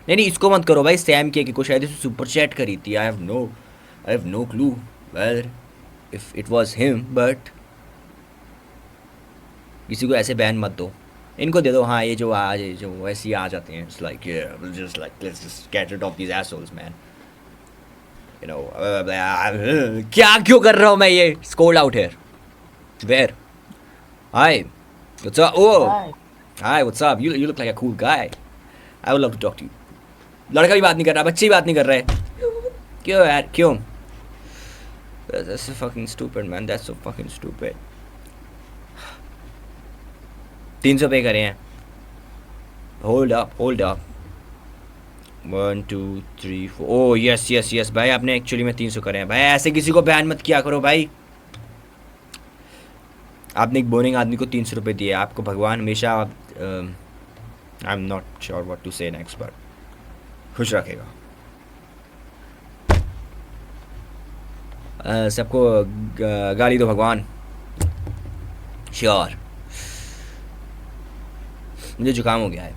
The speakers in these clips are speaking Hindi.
नहीं नहीं, इसको मत करो भाई, सैम के को शायद इसे सुपर चैट करी थी। I have no clue where if it was him, but किसी को ऐसे बैन मत दो, इनको दे दो। हाँ, ये जो आज जो वैसे ही आ जाते हैं, it's like just like let's just get rid of these assholes man, you know. क्या क्यों कर रहा हूँ मैं ये? Scold out here, where? Hi, what's up? Oh, Hi. Hi, what's up? You look like a cool guy, I would love to talk to you. लड़का भी बात नहीं कर रहा, बच्चे भी बात नहीं कर रहे। क्यों यार, क्यों? That's so fucking stupid man, that's so fucking stupid। 300 पे करे हैं। Hold up 1 2 3 4। Oh yes yes yes भाई, आपने एक्चुअली में 300 करे हैं भाई। ऐसे किसी को बैन मत किया करो भाई। आपने एक बोरिंग आदमी को 300 रुपये दिए, आपको भगवान हमेशा I am not sure what to say next, पर खुश रखेगा। सबको गाली दो भगवान, श्योर। मुझे जुकाम हो गया है,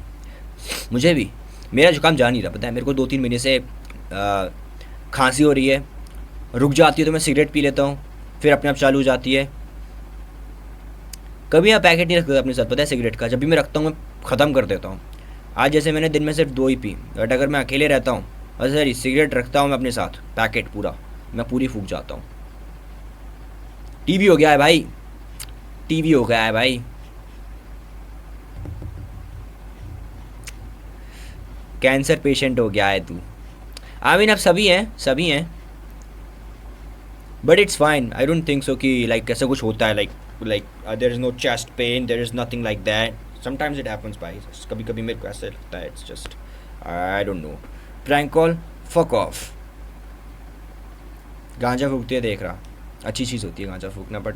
मुझे भी। मेरा जुकाम जा नहीं रहा, पता है मेरे को 2 3 महीने से खांसी हो रही है। रुक जाती है तो मैं सिगरेट पी लेता हूँ, फिर अपने आप चालू हो जाती है। कभी मैं पैकेट नहीं रखता अपने साथ, पता है सिगरेट का। जब भी मैं रखता हूँ मैं ख़त्म कर देता हूँ। आज जैसे मैंने दिन में सिर्फ 2 ही पी, बट अगर मैं अकेले रहता हूँ और सॉरी सिगरेट रखता हूँ मैं अपने साथ, पैकेट पूरा, मैं पूरी फूक जाता हूँ। टीवी हो गया है भाई, टीवी हो गया है भाई। कैंसर पेशेंट हो गया है तू। आई मीन अब सभी हैं, but it's fine. I don't think so कि लाइक ऐसा कुछ होता है, like there is no chest pain, there is nothing like that. Sometimes it happens भाई, कभी कभी मेरे को ऐसा लगता है, it's just I don't know. Prank call, fuck off. गांजा फूकते है देख रहा, अच्छी चीज़ होती है गांजा फूकना, but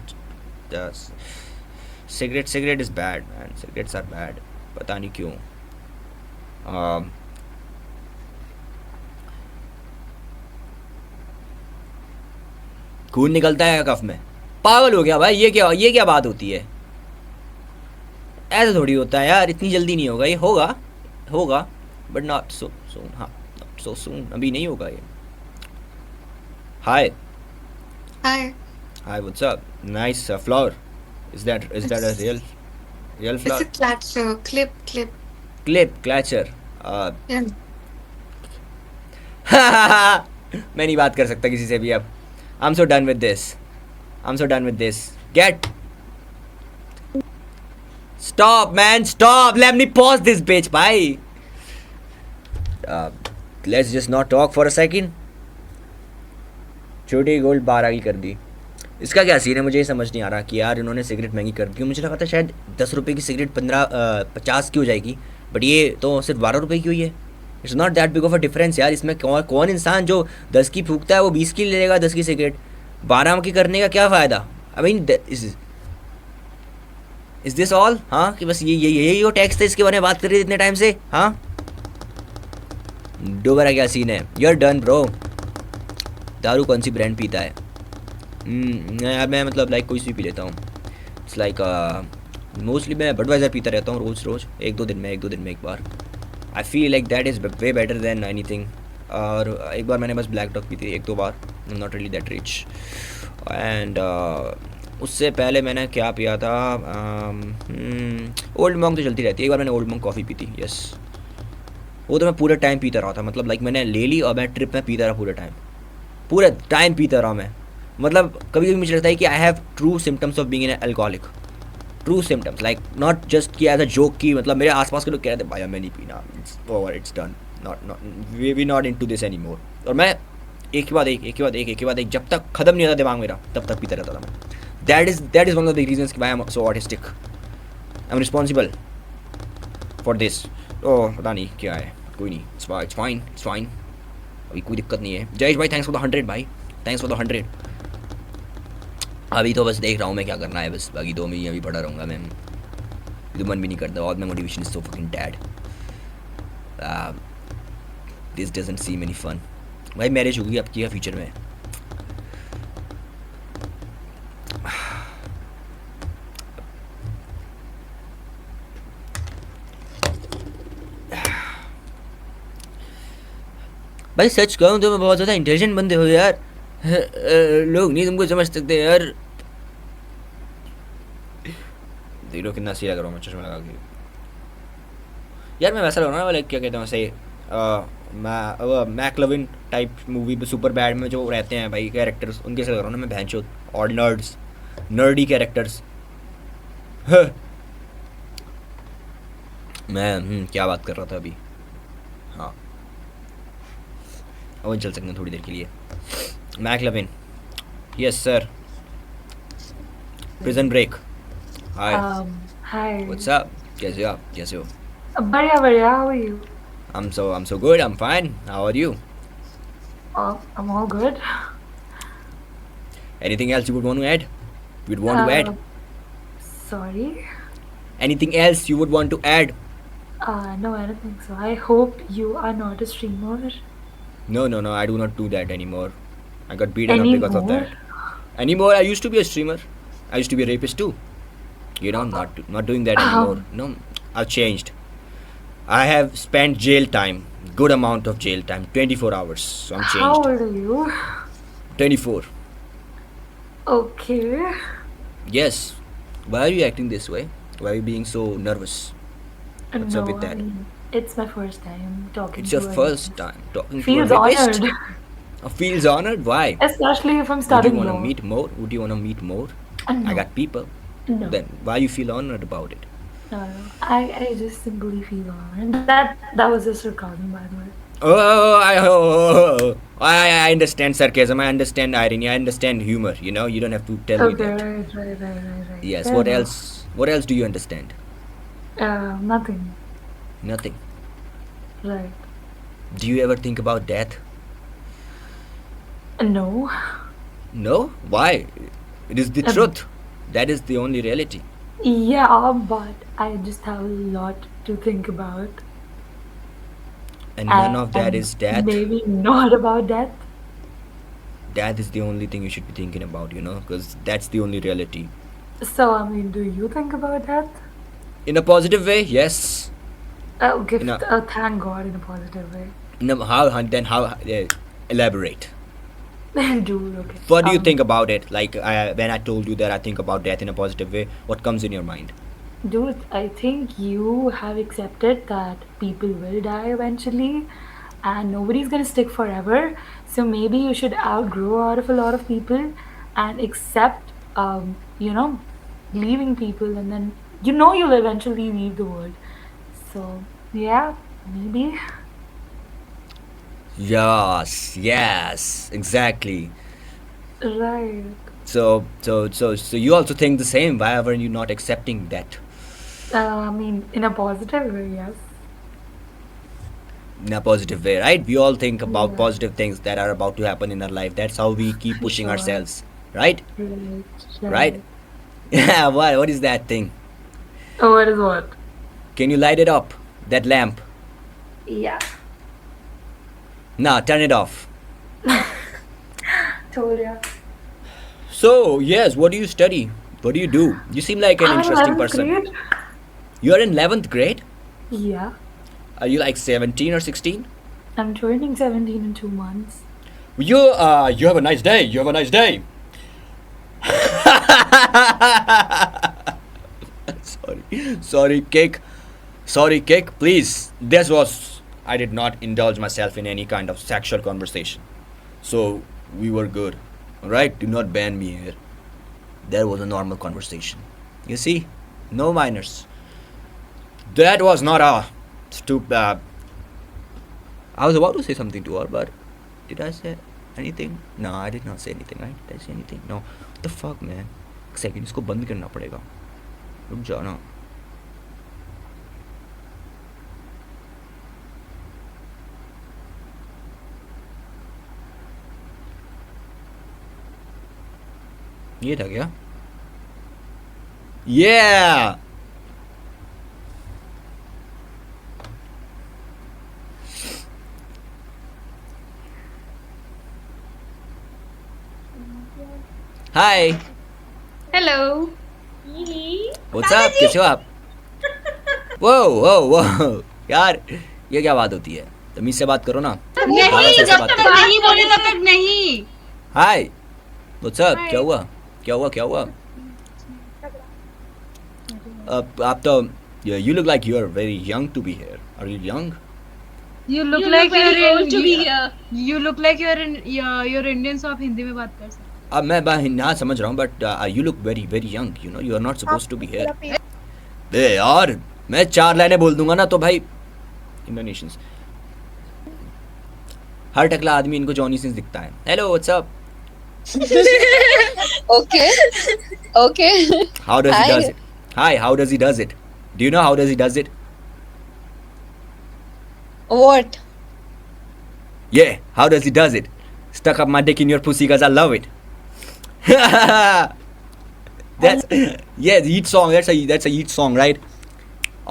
cigarette is bad man, cigarettes are bad, पता नहीं क्यों। खून निकलता है कफ में, पागल हो गया भाई। ये क्या बात होती है? ऐसा थोड़ी होता है यार, इतनी जल्दी नहीं होगा ये। होगा बट नॉट सो सून। हाँ, नॉट सो सून, अभी नहीं होगा ये। Hi, Hi, hi what's up? Nice flower. Is that a it's real it's flower? a clutcher, clip. Clip clutcher. Yeah. मैं नहीं बात कर सकता किसी से भी अब। I am so done with this, I am so done with this. Get stop man, stop, let me pause this bitch भाई। Let's just not talk for a second. छोटी गोल्ड 12 की कर दी। इसका क्या सीन है, मुझे ये समझ नहीं आ रहा कि यार इन्होंने सिगरेट महंगी कर दी। मुझे लगा था शायद 10 रुपये की सिगरेट 50 की हो जाएगी, बट ये तो सिर्फ 12 रुपये की हुई है। It's not that big of a difference यार। इसमें कौन इंसान जो 10 की फूकता है वो 20 की ले लेगा? 10 की सिगरेट 12 की करने का क्या फ़ायदा? I mean is this all? हाँ, कि बस यही वो टैक्स था, इसके बारे में बात कर रही थी इतने टाइम से। हाँ, दोबारा क्या सीन है? You are done bro. दारू कौन सी ब्रांड पीता है? यार मैं मतलब लाइक कोई सी पी लेता हूँ। इट्स लाइक मोस्टली मैं बडवाइजर पीता रहता हूँ रोज़, एक दो दिन में एक बार। I feel like that is way better than anything. और एक बार मैंने बस ब्लैक डॉग पी थी, एक दो बार। I am not really that rich. And उससे पहले मैंने क्या पिया था? ओल्ड मॉन्क तो चलती रहती है। एक बार मैंने ओल्ड मॉन्क कॉफ़ी पी थी, यस। वो तो मैं पूरे टाइम पीता रहा था, मतलब लाइक मैंने ले ली और मैं ट्रिप में पीता रहा पूरे टाइम पीता रहा मैं। मतलब कभी कभी मुझे लगता है कि I have true symptoms of being an alcoholic. True symptoms, like not just कि एज अ जोक की, मतलब मेरे आसपास के लोग कह रहे थे भाई मैं नहीं पीना, it's over, it's done, not we not into this any more. और मैं एक के बाद एक जब तक ख़त्म नहीं होता दिमाग मेरा, तब तक पीता रहता था मैं। That is one of the reasons कि भाई I am so autistic, I am responsible for this. Oh पता नहीं क्या है, कोई नहीं, इट्स फाइन, अभी कोई दिक्कत नहीं है। जयेश भाई थैंक्स फॉर द 100 भाई, थैंक्स फॉर द 100। अभी तो बस देख रहा हूँ मैं क्या करना है, बस बाकी 2 महीने अभी पढ़ा रहूँगा मैं। तो मन भी नहीं करता, और मैं motivation is so fucking dead. This doesn't seem any fun. भाई मैरिज होगी आपकी या फ्यूचर में? भाई सच कहूँ तो मैं बहुत ज़्यादा इंटेलिजेंट बंदे हो यार। लोग नहीं तुमको समझ सकते यार। देख लो कितना सी लग रहा हूँ मैं चश्मा लगा के। यार मैं वैसा लग रहा हूँ लाइक क्या कहते हैं वैसे मैकलविन टाइप मूवी में सुपर बैड में जो रहते हैं भाई कैरेक्टर्स उनके से लग रहा हूँ ना मैं भैंचो। और नर्ड्स नर्डी कैरेक्टर्स। मैं क्या बात कर रहा था अभी। हाँ और चल सकते हैं थोड़ी देर के लिए। मैकलविन यस सर। प्रिजन ब्रेक हाय Hi. व्हाट्स अप कैसे हो आप कैसे हो। बढ़िया बढ़िया, how are you? I'm so good I'm fine how are you। I'm all good. Anything else you would want to add? You would want to add? Sorry. Anything else you would want to add? No, I don't think so. I hope you are not a streamer No, no, no. I do not do that anymore. I got beaten up because of anymore. that. Anymore, I used to be a streamer. I used to be a rapist too. You know, not doing that anymore. No, I've changed. I have spent jail time, good amount of jail time, 24 hours. So I'm How changed. old are you? 24. Okay. Yes. Why are you acting this way? Why are you being so nervous? What's No, up with I that? mean, it's my first time talking It's your to a first rapist. time talking Feels to a rapist. honored. Feels honored. Why? Especially if I'm Would you studying want to law. meet more? Would you want to meet more? I No, got people. no, Then why you feel honored about it? no. I just simply feel honored. That was just sarcasm, by the way. I understand sarcasm. I understand irony. I understand humor. You know, you don't have to tell me Okay, that. right. Yes. Fair What enough. else? What else do you understand? Nothing. Nothing. Right. Do you ever think about death? No. No. Why? It is the Um, truth. That is the only reality. Yeah, but I just have a lot to think about. And none of that And is death. maybe not about death. Death is the only thing you should be thinking about. You know, because that's the only reality. So, I mean, do you think about death? In a positive way, yes. Okay, In a thank God in a positive way. No, how then how elaborate. Dude, okay. What do you think about it? Like when I told you that I think about death in a positive way, what comes in your mind? Dude, I think you have accepted that people will die eventually and nobody's gonna stick forever. So maybe you should outgrow out of a lot of people and accept, leaving people, and then you'll eventually leave the world. So, yeah, maybe. Yes, exactly. Right. So you also think the same. Why are you not accepting that? I mean, in a positive way, yes. In a positive way, right? We all think about Yeah. positive things that are about to happen in our life. That's how we keep pushing Sure. ourselves, right? Right. Right? Yeah. What is that thing? Oh, what is what? Can you light it up? That lamp. Yeah. Nah, turn it off. Told ya. So yes, what do you study? What do you do? You seem like an I'm in interesting 11th person. grade. You are in 11th grade? Yeah. Are you like 17 or 16? I'm turning 17 in 2 months. You have a nice day. You have a nice day. Sorry, Cake. Sorry, Cake. Please. I did not indulge myself in any kind of sexual conversation. So, we were good. Alright? Do not ban me here. That was a normal conversation. You see? No minors. That was not a stupid. I was about to say something to her, but did I say anything? No, I did not say anything, right? Did I say anything? No. What the fuck, man? एक सेकंड इसको बंद करना पड़ेगा. रुक जाओ ना. ये था क्या? Yeah! Hi! Hello. What's up? कैसे हो आप? Whoa! यार ये क्या बात होती है? तमीज से बात करो ना. नहीं, से जब बात तक कर। नहीं बोले तब तक नहीं। हाय व्हाट्स अप? Hi. क्या हुआ? क्या हुआ? आप तो you look like you are very young to be here. Are you young? You look You like look very you're old in. to be here. You look like you're Indian, so आप हिंदी में बात कर सकते अब मैं हाँ समझ रहा हूँ but you look very very young. You know you are not supposed to be here. बे यार मैं 4 लाइनें बोल दूंगा ना तो भाई इंडोनेशियंस हर टकला आदमी इनको जॉनी सिंस दिखता है. Hello what's up? Okay. Okay. How does he Hi. does it? Hi, how does he does it? Do you know how does he does it? What? Yeah, how does he does it? Stuck up my dick in your pussy cause I love it. That's yeah, the Yeet song. That's a Yeet song, right?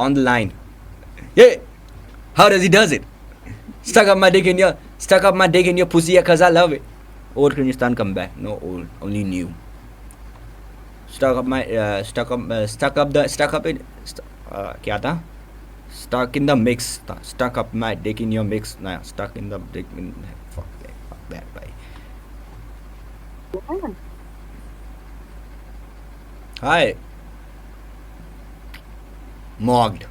On the line. Yeah, how does he does it? Stuck up my dick in your pussy cause I love it. Old Kyrgyzstan come back. No old, only new. Stuck up क्या था? Stuck in the mix. Stuck up my dick in your mix. Nah, stuck in the dick in fuck that bhai. Hi. Mocked.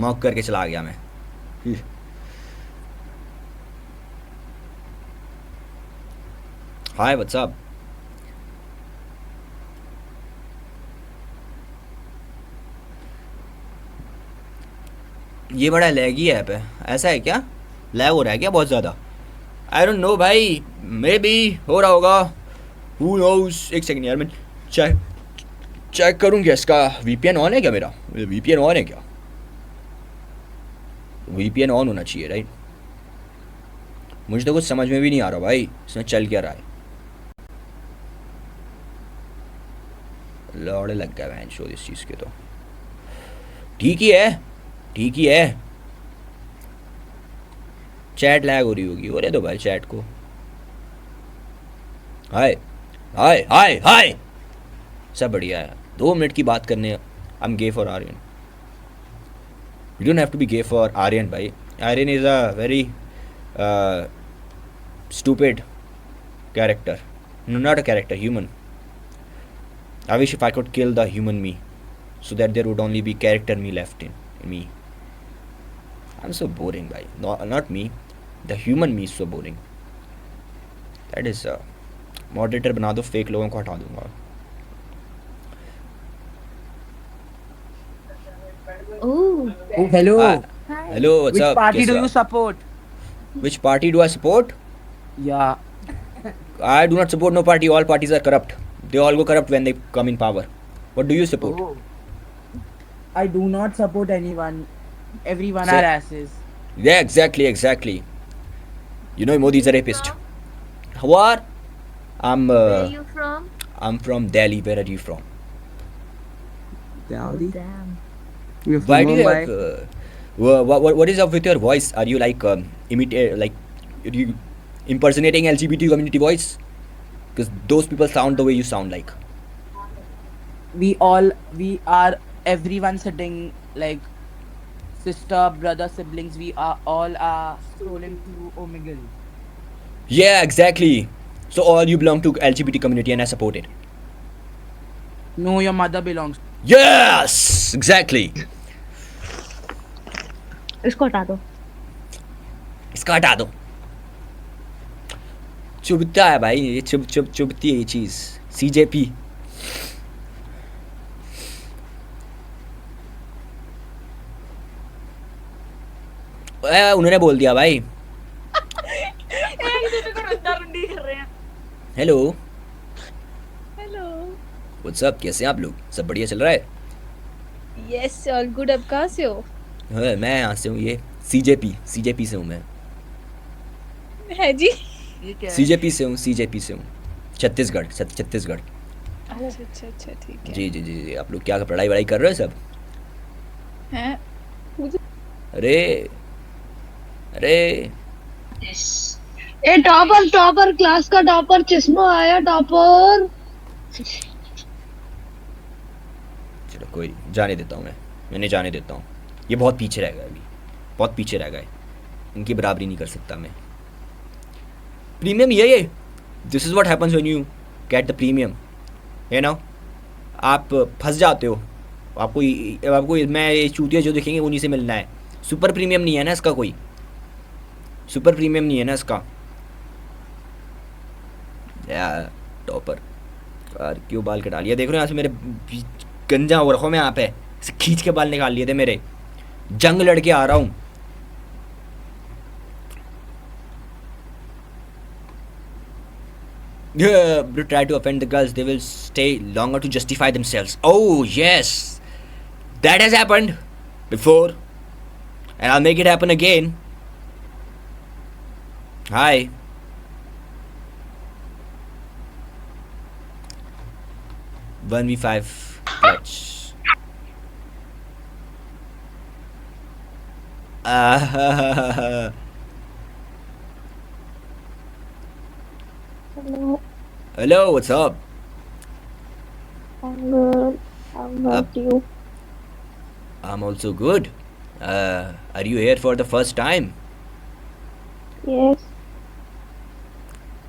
Mock करके चला गया मैं. Hi, what's up? ये बड़ा लैगी ऐप है. ऐसा है क्या? लैग हो रहा है क्या बहुत ज़्यादा? आई डोंट नो भाई. मे बी हो रहा होगा. Who knows. एक सेकंड यार मैं चेक करूँ क्या इसका VPN ऑन है क्या मेरा? VPN ऑन है क्या? VPN ऑन होना चाहिए राइट. मुझे तो कुछ समझ में भी नहीं आ रहा भाई इसमें चल क्या रहा है. लौड़े लग गया बहन शो इस चीज़ के. तो ठीक ही है. चैट लैग हो रही होगी. हो रहे दो भाई चैट को. हाय सब बढ़िया है. 2 मिनट की बात करने. I am gay for Aryan. You don't have to be gay for Aryan भाई. Aryan is a very stupid character. No, not a character, human. I wish if I could kill the human me so that there would only be character me left in me. I'm so boring bhai. Not me. The human me is so boring. That is moderator बना दो. fake लोगों को हटा दूंगा. Oh. Oh, hello. Hello, what's Which up? party कैसे do हो? you support? Which party do I support? Yeah. I do not support no party. All parties are corrupt. They all go corrupt when they come in power. What do you support? Oh. I do not support anyone. Everyone So- are asses. Yeah, exactly. You know Modi is a rapist. What? I'm Where are you from? I'm from Delhi. Where are you from? Delhi? Damn. You're Why from do you Mumbai? have what is up with your voice? Are you like imitate like are you impersonating LGBT community voice? Because those people sound the way you sound like. We are everyone sitting like sister, brother, siblings. We are all scrolling through Omegle. Yeah, exactly. So all you belong to LGBT community and I support it. No, your mother belongs. Yes, exactly. इसको हटा दो. इसका हटा दो. चुभता है भाई ये चुभती है ये चीज़. CJP. उन्होंने बोल दिया भाई. Hello Hello. व्हाट्सअप. कैसे हैं आप लोग? सब बढ़िया चल रहा है? Yes, all good. अब कहाँ से हो? हाँ, मैं यहाँ से हूँ. ये CJP से हूँ मैं. है जी. ये क्या है? CJP से हूँ. छत्तीसगढ़. अच्छा ठीक है. जी. आप लोग क्या पढ़ाई वढ़ाई कर रहे हो सब? हैं? अरे ए टॉपर क्लास का टॉपर चश्मा आया टॉपर. चलो कोई नहीं, जाने देता हूँ मैं नहीं जाने देता हूँ. ये बहुत पीछे रह गया अभी. बहुत पीछे रह गए. इनकी बराबरी नहीं कर सकता मैं। प्रीमियम ये this is what happens when you get the premium, you know. आप फंस जाते हो, आपको मैं ये चूतिया जो दिखेंगे उन्हीं से मिलना है। सुपर प्रीमियम नहीं है ना इसका, कोई सुपर प्रीमियम नहीं है ना इसका। यार टॉपर यार क्यों बाल कटा लिया, देख रहे हो यहाँ से मेरे गंजा हो रखो मैं यहाँ पे, खींच के बाल निकाल लिए थे मेरे, जंग लड़के आ रहा हूँ। Try to offend the girls, they will stay longer to justify themselves. Oh yes, that has happened before and I'll make it happen again. Hi. One v five clutch. Hello, Hello, what's up? I'm good. How about you? I'm also good. Are you here for the first time? Yes,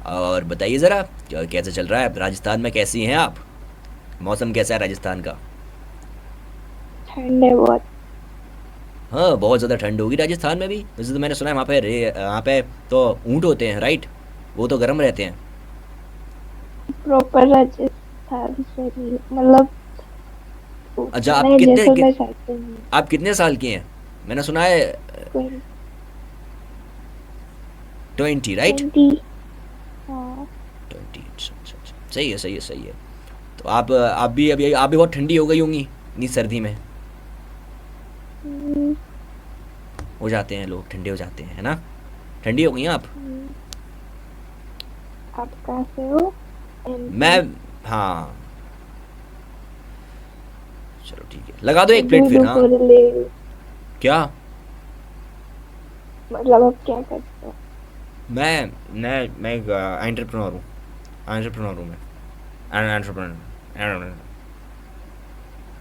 और बताइए ज़रा कैसा चल रहा है राजस्थान में, कैसी हैं आप? मौसम कैसा है राजस्थान का? ठंड है बहुत। हाँ बहुत ज़्यादा ठंड होगी राजस्थान में भी। वैसे तो मैंने सुना है वहाँ पे तो ऊँट होते हैं राइट, वो तो गर्म रहते हैं। प्रॉपर राजस्थान से नहीं, मतलब अच्छा आप नहीं, कितने जैसलमेर साइड से नहीं। आप कितने साल की हैं? मैंने सुना है 20 राइट? 20। हाँ, 20। अच्छा, सही है सही है सही है। तो आप भी बहुत ठंडी हो गई होंगी इतनी सर्दी में। हम्म, हो जाते हैं लोग, ठंडे हो जाते हैं, है ना? ठंडी हो गई हैं आप? आप कहाँ से हो? मैं हाँ चलो ठीक है, लगा दो एक प्लेट फिर। हाँ क्या? मतलब आप क्या करते हो? मैं एक एंटरप्रेन्योर हूँ मैं एंटरप्रेन्योर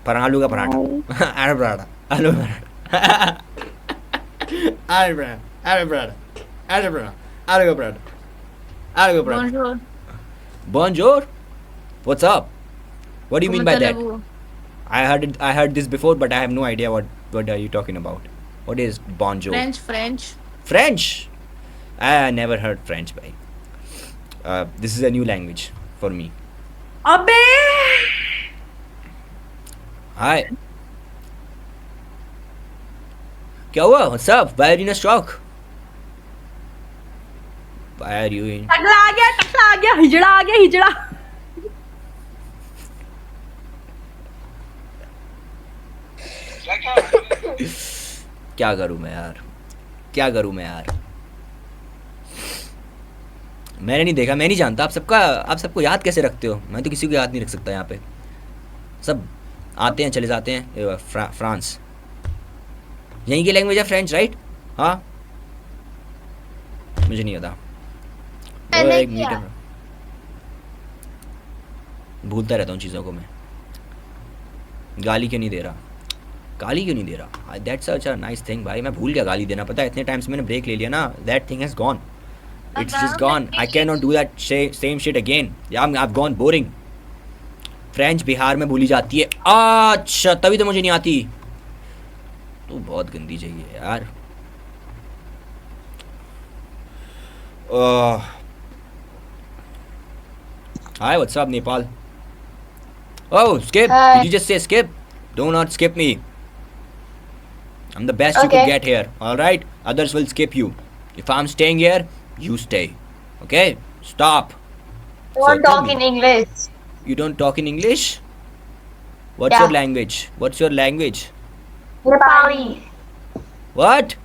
पर आलू का पराठा आलू पराठा आलू पराठा आलू पराठा आलू पराठा आलू पराठा आलू का पराठा आलू का paratha. Bonjour. Bonjour. What's up? What do you mean by that? मतलब वो I heard this before, but I have no idea what are you talking about. What is bonjour? French. French. I never heard French, bhai. This is a new language for me. अबे Hi. क्या हुआ? What's up? Why are you in a shock? Why are you in? टकला आ गया, हिजड़ा आ गया, हिजड़ा। क्या करूं मैं यार, क्या करूं मैं यार? मैंने नहीं देखा, मैं नहीं जानता। आप सबको याद कैसे रखते हो? मैं तो किसी को याद नहीं रख सकता। यहाँ पे सब आते हैं चले जाते हैं। फ्रांस यहीं की लैंग्वेज है, फ्रेंच राइट? हाँ मुझे नहीं पता, मैंने किया। भूलता रहता हूँ चीज़ों को मैं। गाली क्यों नहीं दे रहा? गाली क्यों नहीं दे रहा? That's such a nice thing भाई। मैं भूल गया गाली देना, पता है इतने टाइम से मैंने ब्रेक ले लिया ना। That thing has gone, it's just gone. I can not do that same shit again. I have gone boring. French Bihar में बोली जाती है। अच्छा तभी तो मुझे नहीं आती। तो बहुत गंदी चाहिए यार। Hi, what's up, Nepal? Oh, skip. Hi. Did you just say skip? Do not skip me. I'm the best you could Okay. get here. All right? Others will skip you. If I'm staying here, you stay. Okay? Stop. Don't So tell talk me. in English. You don't talk in English? What's Yeah. your language? What's your language? Nepali. What?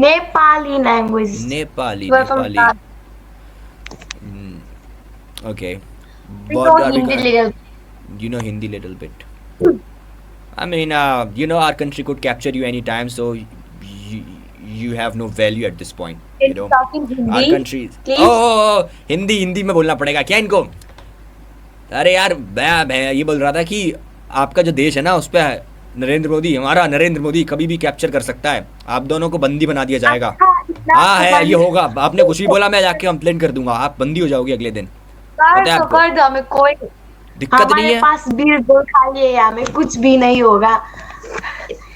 Nepali language. Nepali. You are from Nepali. France. Okay. We What know are we Hindi gonna- little. You know Hindi little bit. I mean, you know, our country could capture you anytime, so you have no value at this point. Can You know, you talk in Hindi? our country. please? Oh, Hindi में बोलना पड़ेगा क्या इनको? अरे यार मैं ये बोल रहा था कि आपका जो देश है ना उस पर नरेंद्र मोदी, हमारा नरेंद्र मोदी कभी भी कैप्चर कर सकता है, आप दोनों को बंदी बना दिया जाएगा। हाँ है, ये होगा, आपने कुछ भी बोला मैं जाके कंप्लेन कर दूंगा, आप बंदी हो जाओगे अगले दिन, पता है आपको? कर दो, हमें कोई दिक्कत नहीं हमारे है। पास भी दो खाली है, हमें कुछ भी नहीं होगा।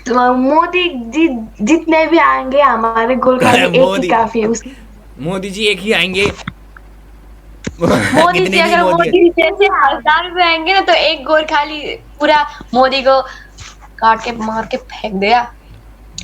तो मोदी जी जितने भी आएंगे हमारे गोल खाली एक मोदी ही काफी है। मोदी जी एक ही आएंगे। मोदी कितने जी भी अगर मोदी मोदी जैसे 1000 भी आएंगे ना तो एक गोल खाली पूरा मोदी को काट के मार के फेंक दिया।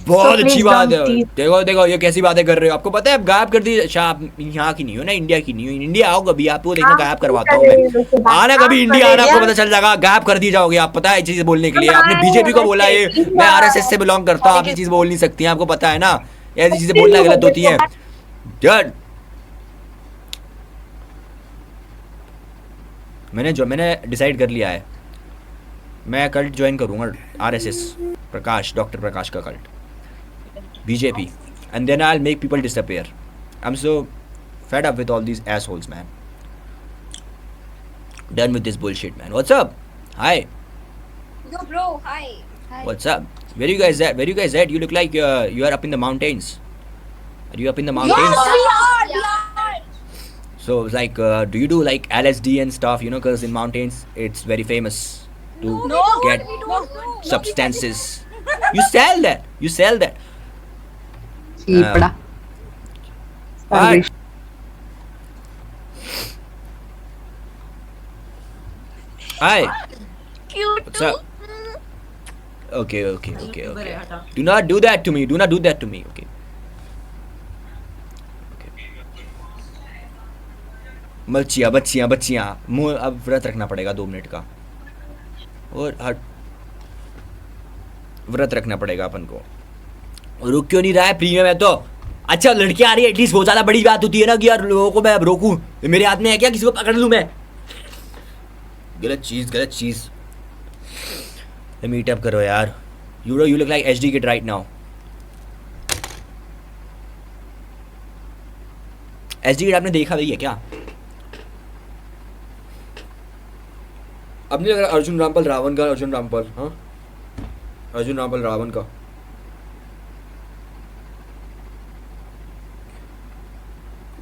बहुत So अच्छी please बात don't है। tease. देखो देखो ये कैसी बातें कर रहे हो, आपको पता है आप गायब कर दी। अच्छा आप यहाँ की नहीं हो ना, इंडिया की नहीं हो, इंडिया आओ कभी, आपको देखना गायब करवाता हूँ मैं। आना कभी इंडिया, आना, आपको पता चल जाएगा, गायब कर दिए जाओगे आप, पता है ये चीज बोलने के लिए। आपने बीजेपी को बोला ये, मैं आरएसएस से बिलोंग करता हूँ, आप ये चीज बोल नहीं सकती हैं, आपको पता है ना, ऐसी चीजें बोलना गलत होती है। डन। मैंने डिसाइड कर लिया है, मैं कल्ट ज्वाइन करूंगा, आरएसएस, प्रकाश, डॉक्टर प्रकाश का cult, BJP, and then I'll make people disappear. I'm so fed up with all these assholes, man. Done with this bullshit, man. What's up? Hi. Yo, bro. Hi. Hi. What's up? Where you guys at? Where you guys at? You look like you are up in the mountains. Are you up in the mountains? Yes, we are. We are. So like, do you do like LSD and stuff? You know, because in mountains it's very famous to No, get we don't do. substances. You sell that. You sell that. Cheapda. Hi. Hi. Cute. What's up? Okay. Do not do that to me. Do not do that to me. Okay. बच्चियाँ मुंह अब व्रत रखना पड़ेगा 2 मिनट का, और हट, व्रत रखना पड़ेगा अपन को। रुक क्यों नहीं रहा है प्रीमियम है तो? अच्छा लड़की आ रही है, एटलीस्ट बहुत ज्यादा बड़ी बात होती है ना कि यार लोगों को मैं अब रोकूं, मेरे हाथ में है क्या किसी को पकड़ लूं मैं? गलत चीज। मीट अप करो यार। You look like HD kid right now. HD kid आपने देखा भी है क्या? अब नहीं लग रहा अर्जुन रामपाल रावण का, अर्जुन रामपाल, हाँ अर्जुन रामपाल रावण का।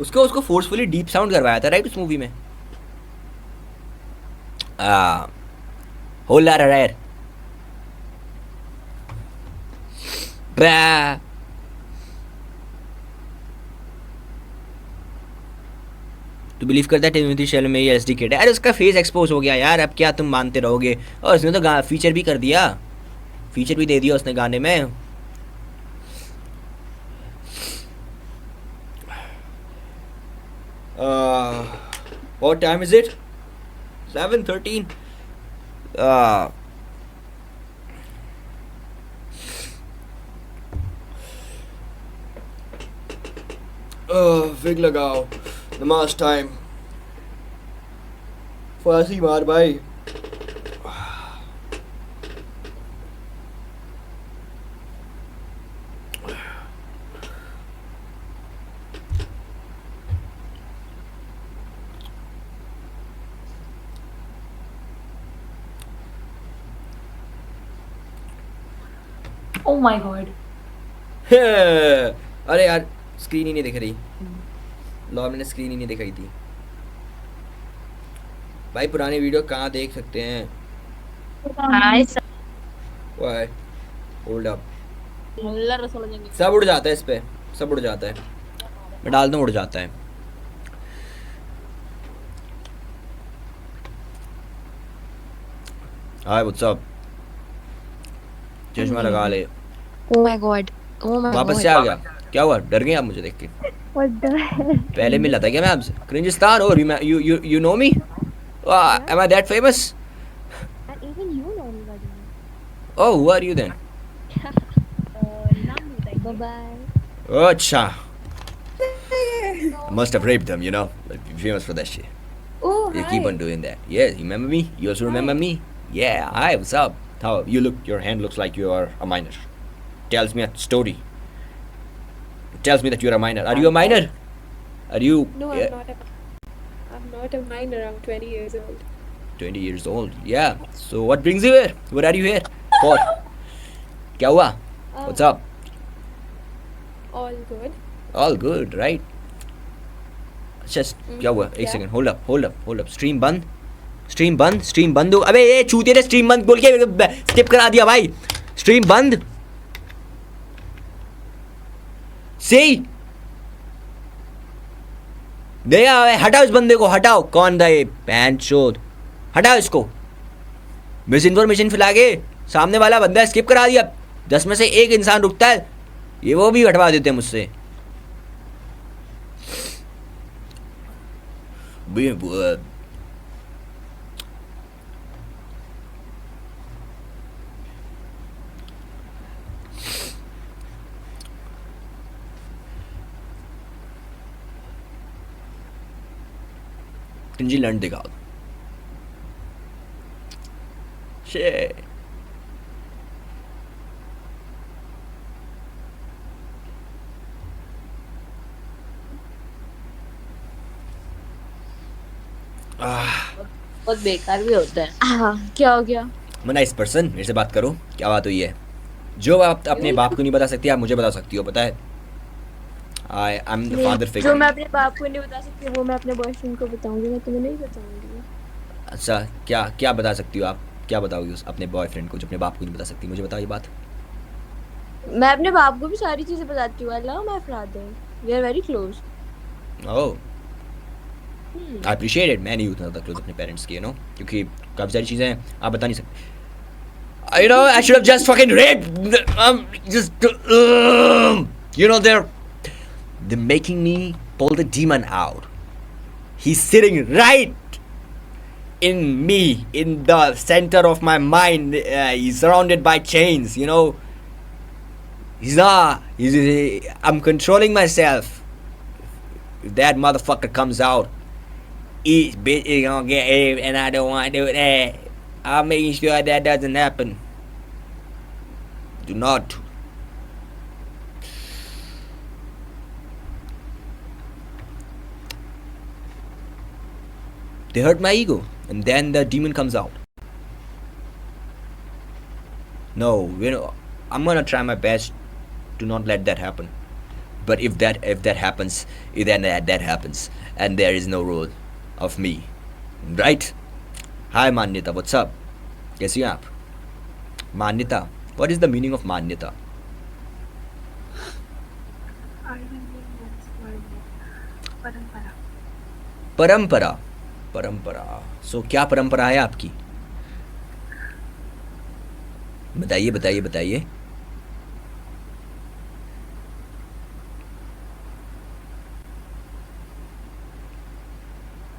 उसको फोर्सफुली डीप साउंड करवाया था राइट उस मूवी में। Whole lot rare. तू बिलीव करता है टिमोथी शेल्बी में ये एसडी किड है? अरे उसका फेस एक्सपोज हो गया यार, अब क्या तुम मानते रहोगे? और उसने तो फीचर भी कर दिया, फीचर भी दे दिया उसने गाने में। What time is it? 7:13. Fig लगाओ, नमाज टाइम, फांसी मार भाई। Oh my god. अरे यार स्क्रीन ही नहीं दिख रही, लॉब ने स्क्रीन ही नहीं दिखाई थी भाई। पुरानी वीडियो कहाँ देख सकते हैं? Why? Hold up. सब उड़ जाता है इस पे, सब उड़ जाता है, मैं डाल दूँ उड़ जाता है। हाय व्हाट्स अप? चश्मा लगा ले। Oh my god. Oh my वापस god. से आ गया, क्या हुआ? डर गए आप मुझे देख के? What the hell? पहले मिला था क्या मैं आपसे? क्रिंजिस्तान, और you know me? Am I that famous? And even you know me, buddy. Oh, who are you then? Bye bye. Oh, अच्छा. Must have raped them, you know. Like, famous for that shit. Oh, You keep on doing that. Yeah, you remember me? You also remember me? Yeah. Hi, what's up? How you look? Your hand looks like you are a minor. Tells me a story. Tells me that you're a minor. Are you a minor? Are you? No, Yeah. I'm not a minor. I'm 20 years old. 20 years old. Yeah. So what brings you here? What are you here for? क्या हुआ? What's up? All good. All good, right? अच्छा क्या हुआ? एक क्या? Second, hold up. स्ट्रीम बंद हो. अबे ये चूतिया ने स्ट्रीम बंद बोल के स्किप करा दिया भाई. स्ट्रीम बंद. सही. देखा, हटाओ इस बंदे को, हटाओ. कौन था ये पैंचोद? हटाओ इसको. मिस इन्फॉर्मेशन फैला के सामने वाला बंदा स्किप करा दिया. 10 में से 1 इंसान रुकता है, ये वो भी हटवा देते हैं मुझसे. Tunji learned the God. Shit. बहुत बेकार भी होता है. हाँ, क्या हो गया? नाइस पर्सन, मेरे से बात करो. क्या बात हुई है? जो आप अपने बाप को नहीं बता सकती, आप मुझे बता सकती हो. पता है, आई एम द फादर जो फिगर. मैं अपने बाप को नहीं बता सकती वो मैं अपने बॉयफ्रेंड को बताऊंगी, मैं तुम्हें नहीं बताऊंगी. अच्छा, क्या बता सकती हो आप? क्या बताओगी उस अपने बॉयफ्रेंड को जो अपने बाप को नहीं बता सकती? मुझे बताओ ये बात. मैं अपने बाप को भी सारी चीजें बताती हूँ. I love my father, we are very close. Oh, I appreciate it. मैं नहीं उतना ज़्यादा क्लोज अपने पेरेंट्स की, यू नो, क्योंकि काफ़ी सारी चीज़ें आप बता नहीं सकते. You know, I should have just fucking raped. You know, they're making me pull the demon out. He's sitting right in me, in the center of my mind. He's surrounded by chains. You know, I'm controlling myself. If that motherfucker comes out, he's gonna get raped, and I don't want to do that. I'm making sure that doesn't happen. Do not. They hurt my ego, and then the demon comes out. No, you know, I'm gonna try my best to not let that happen. But if that happens, then that happens, and there is no role of me, right? Hi Manyata, what's up? कैसी हैं आप? मान्यता, what is the meaning of मान्यता? परंपरा. सो क्या परंपरा है आपकी? बताइए.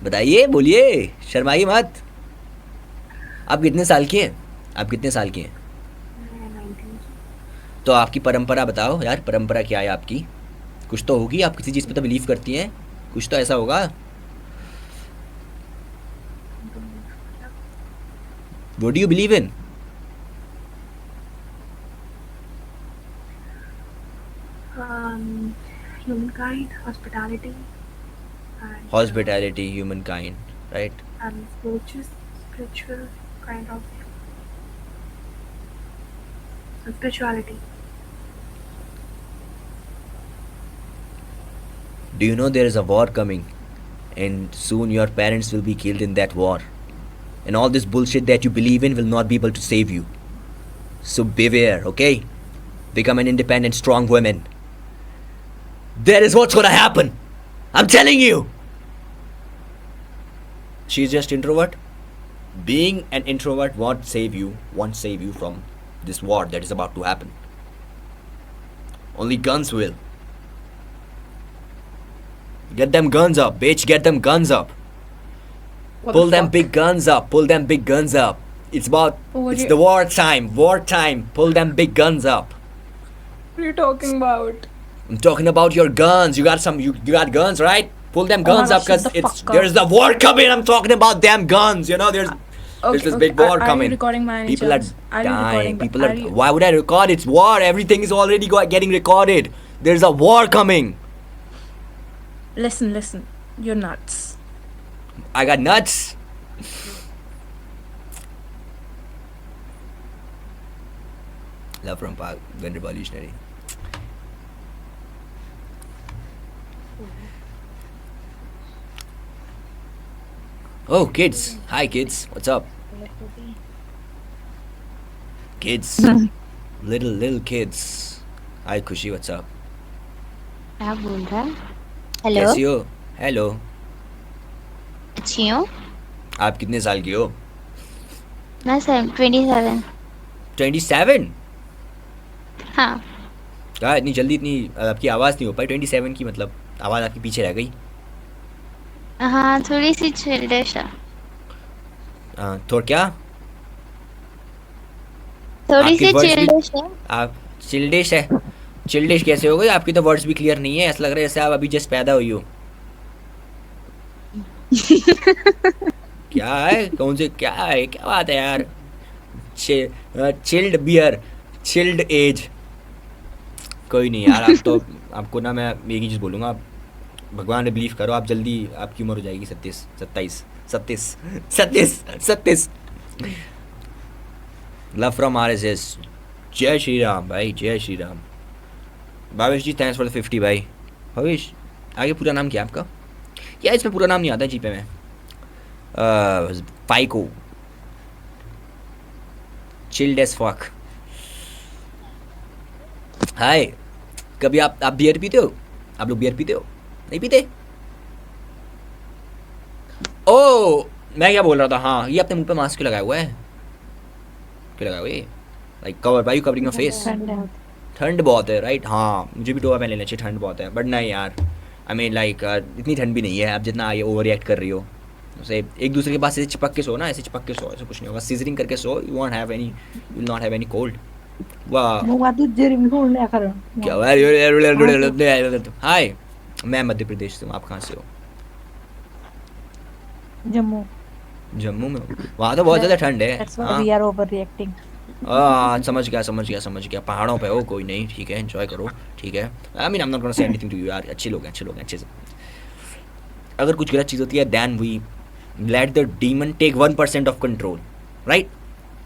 बताइए, बोलिए, शर्माइए मत. आप कितने साल की हैं? तो आपकी परंपरा बताओ यार. परंपरा क्या है आपकी? कुछ तो होगी. आप किसी चीज़ पे तो बिलीव करती हैं, कुछ तो ऐसा होगा. What do you believe in? Humankind, hospitality, humankind, right? and spiritual kind of spirituality. Do you know there is a war coming, and soon your parents will be killed in that war, and all this bullshit that you believe in will not be able to save you. So beware, okay? Become an independent, strong woman. That is what's gonna happen. I'm telling you. She's just introvert. Being an introvert won't save you from this war that is about to happen. Only guns will. Get them guns up, bitch. Get them guns up. Pull them big guns up. It's the war time. Pull them big guns up. What are you talking about? I'm talking about your guns. You got guns, right? Pull them guns up, because there's the war coming. I'm talking about them guns. You know, there's this big war coming. Are you recording my People are dying. Why would I record? It's war. Everything is already getting recorded. There's a war coming. Listen. You're nuts. I got nuts. Love from Park, when revolutionary. Oh, kids. Hi, kids. What's up? Kids. Little kids. Hi, Khushi. What's up? क्या बोल रहा है? हेलो, कैसी हो? हेलो. अच्छी हूँ. आप कितने साल की हो? मैं 27. 27? हाँ. क्या इतनी जल्दी इतनी आपकी आवाज़ नहीं हो पाई 27 की, मतलब आवाज़ आपकी पीछे रह गई. हाँ, थोड़ी सी चिल्डिश है. तो क्या? थोड़ी आपकी सी words भी- चिल्डिश है. आप चिल्डिश है? चिल्डिश कैसे हो गई? आपकी तो वर्ड्स भी क्लियर नहीं है, ऐसा लग रहा है जैसे आप अभी जस्ट पैदा हुई हो. क्या है? कौन से क्या है? क्या बात है यार? Chilled beer, chilled age. कोई नहीं यार, आप तो आपको ना मैं एक ही चीज़ बोलूँगा, आप भगवान ने बिलीव करो, आप जल्दी आपकी उम्र हो जाएगी 37, 27, 37, 37, 37. Love from RSS. जय श्री राम भाई, जय श्री राम. भावेश जी थैंक्स फॉर द 50 भाई. भावेश आगे पूरा नाम क्या आपका? या इसमें पूरा नाम नहीं आता जीपे में. फाइको. Chilled as fuck. हाय. कभी आप बियर पीते हो? आप लोग बियर पीते हो? नहीं पीते? ओ मैं क्या बोल रहा था, हाँ ये अपने मुंह पे मास्क क्यों लगाया हुआ है? क्यों लगाया हुआ है? Like cover, why you covering your face? ठंड बहुत है राइट. हाँ मुझे भी टोपा पहन लेना चाहिए, ठंड बहुत है. बट नहीं यार, आई मीन लाइक इतनी ठंड भी नहीं है आप जितना ये ओवर रिएक्ट कर रही हो. उसे एक दूसरे के पास ऐसे चिपक के सो ना, ऐसे चिपक के सो, ऐसे कुछ नहीं होगा. सीजरिंग करके so, you won't have any, you will not have any cold. वाह क्या. हाय मैं मध्य प्रदेश से हूँ, आप कहाँ से हो? जम्मू. जम्मू में हो? वहाँ तो बहुत ज़्यादा ठंड है. हाँ वी आर ओवर रिएक्टिंग. समझ गया. पहाड़ों पे हो, कोई नहीं, ठीक है, एंजॉय करो, ठीक है. I mean I am not gonna say anything to you यार. अच्छे लोग हैं अच्छे से. अगर कुछ गलत चीज़ होती है then we let the demon take 1% of control, right?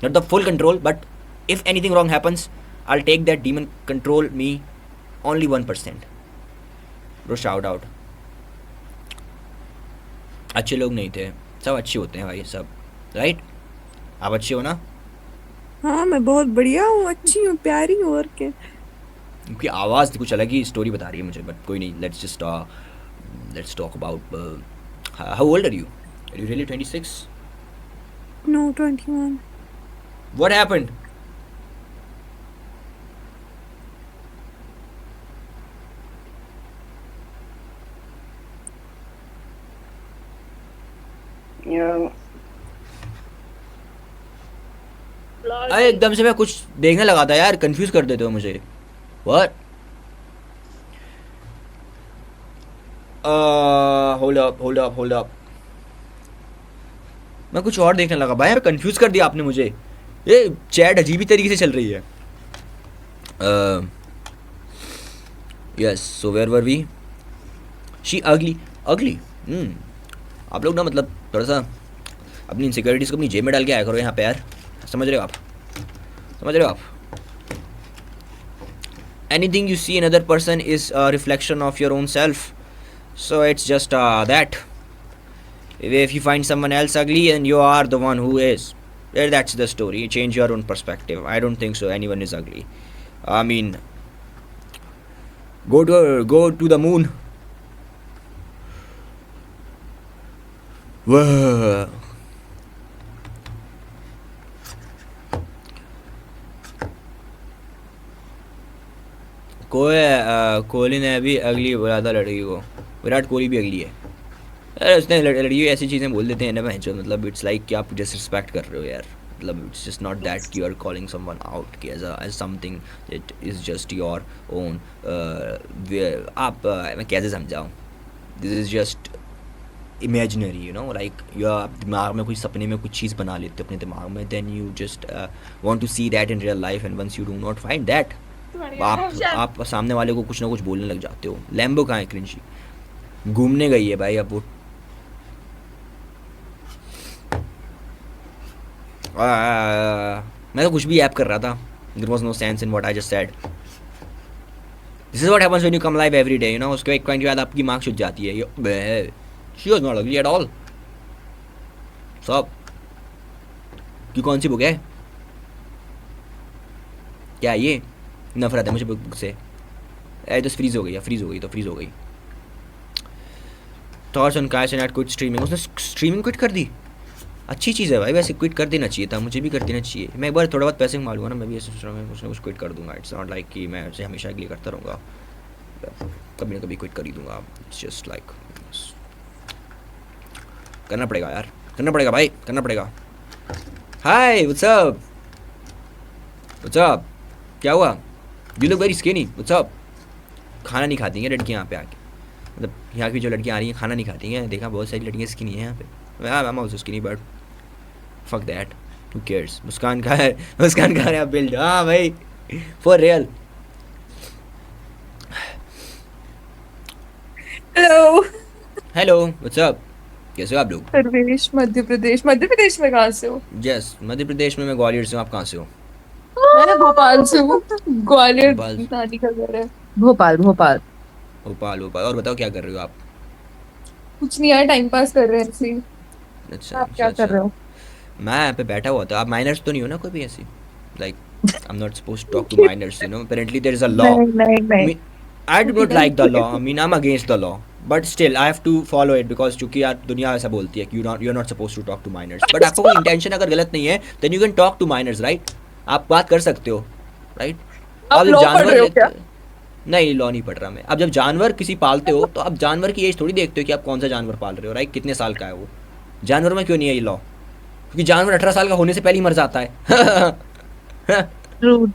Not the full control, but if anything wrong happens I will take that demon control me only 1%. Bro shout out. अच्छे लोग नहीं थे, सब अच्छे होते हैं भाई सब, राइट? आप अच्छे हो ना? हाँ मैं बहुत बढ़िया हूँ, अच्छी हूँ, प्यारी हूँ, और क्या. उनकी आवाज़ कुछ अलग ही स्टोरी बता रही है मुझे, बट कोई नहीं. Let's talk about how old are you? Are you really 26? No, 21. What happened? अरे एकदम से मैं कुछ देखने लगा था यार, कंफ्यूज कर देते हो मुझे. व्हाट? Hold up. मैं कुछ और देखने लगा भाई, कंफ्यूज कर दिया आपने मुझे. ये चैट अजीब ही तरीके से चल रही है. Yes, so where were we? She ugly. आप लोग ना मतलब थोड़ा सा अपनी इनसिक्योरिटीज को अपनी जेब में डाल के आया करो यहाँ पे यार. समझ रहे हो आप? Anything you see in another person is a reflection of your own self. So it's just that. If you find someone else ugly and you are the one who is, that's the story. Change your own perspective. I don't think so anyone is ugly. I mean, go to the moon. Whoa. Kohli ने भी अगली बोला था लड़की को. विराट कोहली भी अगली है. अरे उसने लड़की ऐसी चीज़ें बोल देते हैं ना भैंचो, मतलब इट्स लाइक कि आप डिसरिस्पेक्ट कर रहे हो यार. मतलब इट्स जस्ट नॉट दैट कि you are calling someone out कि as something that is just your own. आप मैं कैसे समझाऊँ? This is just imaginary, you know, like you आप दिमाग में कोई सपने में कुछ चीज़ बना लेते हो अपने दिमाग में, then you just want to see that in real life, and once you do not find that, आप सामने वाले को कुछ ना कुछ बोलने लग जाते हो. लैम्बो कहाँ है? क्रिंजी घूमने गई है भाई. अब वो मैं तो कुछ भी ऐप कर रहा था. There was no sense in what I just said. This is what happens when you come live every day, you know. उसके एक पॉइंट के बाद आपकी मार्क छूट जाती है. She was not ugly at all. सब की कौन सी बुक है? क्या ये? नफरत है मुझे बुक से. तो फ्रीज हो गई, फ्रीज हो गई. थॉट्स ऑन काश एंड क्विट स्ट्रीमिंग. उसने स्ट्रीमिंग क्विट कर दी. अच्छी चीज़ है भाई, वैसे क्विट कर देना चाहिए था, मुझे भी कर देना चाहिए. मैं एक बार थोड़ा बहुत पैसे कमा लूँगा ना, मैं भी ऐसे सोच रहा हूँ कुछ ना कुछ क्विट कर दूंगा. इट्स नॉट लाइक कि मैं ऐसे हमेशा के लिए करता रहूँगा, कभी ना कभी क्विट कर ही दूंगा. इट्स जस्ट लाइक करना पड़ेगा यार, करना पड़ेगा भाई, करना पड़ेगा. हाय व्हाट्स अप, क्या हुआ? You look very skinny. What's up? खाना नहीं खाती हैं लड़कियाँ यहाँ पे आके, मतलब यहाँ की जो लड़कियाँ आ रही हैं खाना नहीं खाती हैं. देखा बहुत सारी लड़कियाँ स्किनी हैं यहाँ पे. I am also skinny but fuck that, who cares. Muskaan का है, मुस्कान का है बिल्ड. हाँ भाई for real. Hello hello what's up, कैसे हो आप लोग? प्रदेश मध्य प्रदेश. मध्य प्रदेश में कहाँ से हो? यस मध्य प्रदेश में, मैं ग्वालियर से हूँ. आप कहाँ से हो? मैं भोपाल से हूँ. ग्वालियर भोपाल. नानी का घर है. भोपाल भोपाल. भोपाल. और बताओ क्या कर रहे हो आप? कुछ नहीं यार, टाइम पास कर रहे हैं ऐसे ही. अच्छा आप क्या कर रहे हो? मैं यहाँ पे बैठा हुआ था. आप माइनर्स तो नहीं हो ना कोई भी ऐसी? Like I am not supposed to talk to minors, you know. Apparently there is a law. नहीं. I do not like the law. I mean, I'm against the law. But still, I have to follow it because चूंकि यार दुनिया ऐसा बोलती है कि you're not supposed to talk to minors. But आपको कोई intention अगर गलत नहीं है, then you can talk to minors, right? आप बात कर सकते हो, right? आप law पढ़ रहे हो क्या? नहीं, लॉ नहीं पढ़ रहा मैं. अब जब जानवर किसी पालते हो तो आप जानवर की एज थोड़ी देखते हो कि आप कौन सा जानवर पाल रहे हो, राइट? कितने साल का है वो जानवर में. क्यों नहीं है ये लॉ? क्योंकि जानवर 18 साल का होने से पहले ही मर जाता है. ट्रू.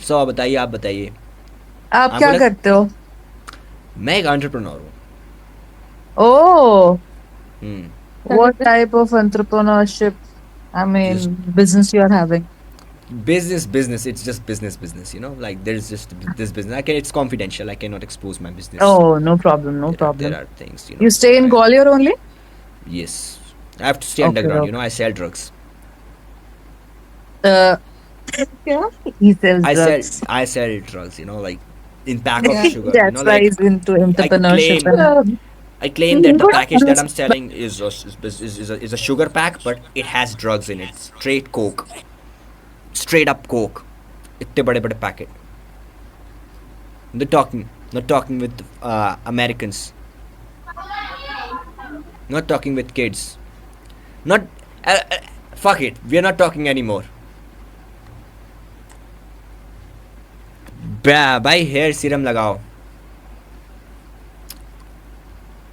सो बताइए, आप बताइए. आप क्या करते हो? मैं एक एंटरप्रेन्योर हूँ. Oh, what type of entrepreneurship? I mean, business you are having? Business. It's just business. You know, like there's just this business. It's confidential. I cannot expose my business. Oh, no problem. There are things. You know. You stay in Gwalior only? Yes, I have to stay underground. You know, I sell drugs. Yeah. He sells drugs. I sell drugs. You know, like in pack of sugar. That's you know, why like, he's into entrepreneurship. I claim that the package that I'm selling is a sugar pack, but it has drugs in it. Straight coke. Straight up coke. इतने बड़े packet. Not talking with Americans. Not talking with kids. Not fuck it. We are not talking anymore. भाई हेयर सीरम लगाओ.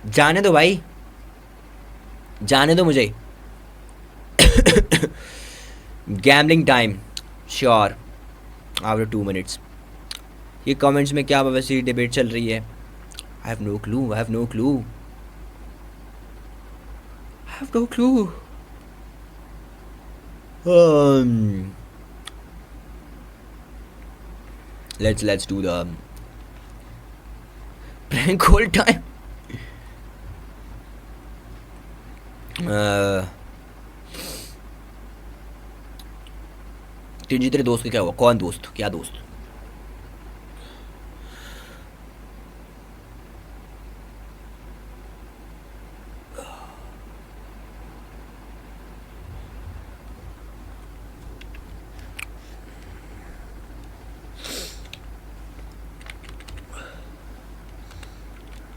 जाने दो भाई, जाने दो मुझे. Gambling time sure after 2 minutes. ये कमेंट्स में क्या वैसे डिबेट चल रही है? I have no clue. Let's do the prank call time. तेरे दोस्त का क्या हुआ? कौन दोस्त? क्या दोस्त?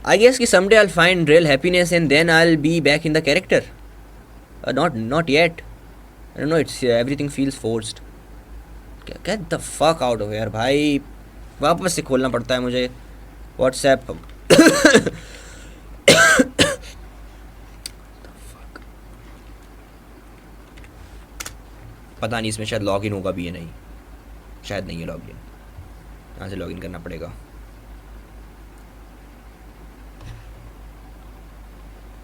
I guess कि someday I'll find real happiness and then I'll be back in the character. Not yet. I don't know. It's everything feels forced. Get the fuck out of here, भाई. वापस से खोलना पड़ता है मुझे WhatsApp. पता नहीं इसमें शायद लॉगिन होगा भी या नहीं. शायद नहीं है लॉगिन. यहाँ से लॉगिन करना पड़ेगा.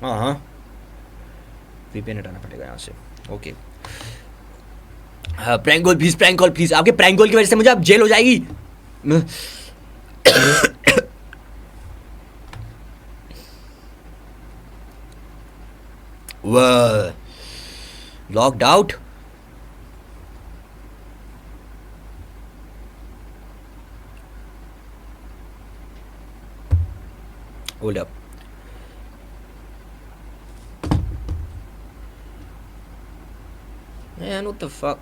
हाँ VPN हटाना पड़ेगा यहाँ से. ओके. Prank call please. आपके प्रैंक कॉल की वजह से मुझे अब जेल हो जाएगी. Locked out. Hold up. Man, what the fuck?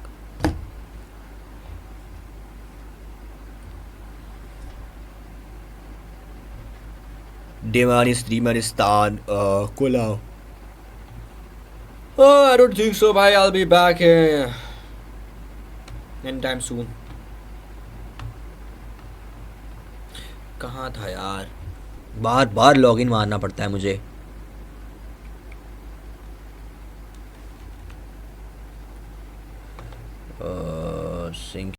Demanistan, Kula. Oh, I don't think so, bhai. I'll be back anytime soon. कहाँ था यार? बार बार लॉगिन मारना पड़ता है मुझे.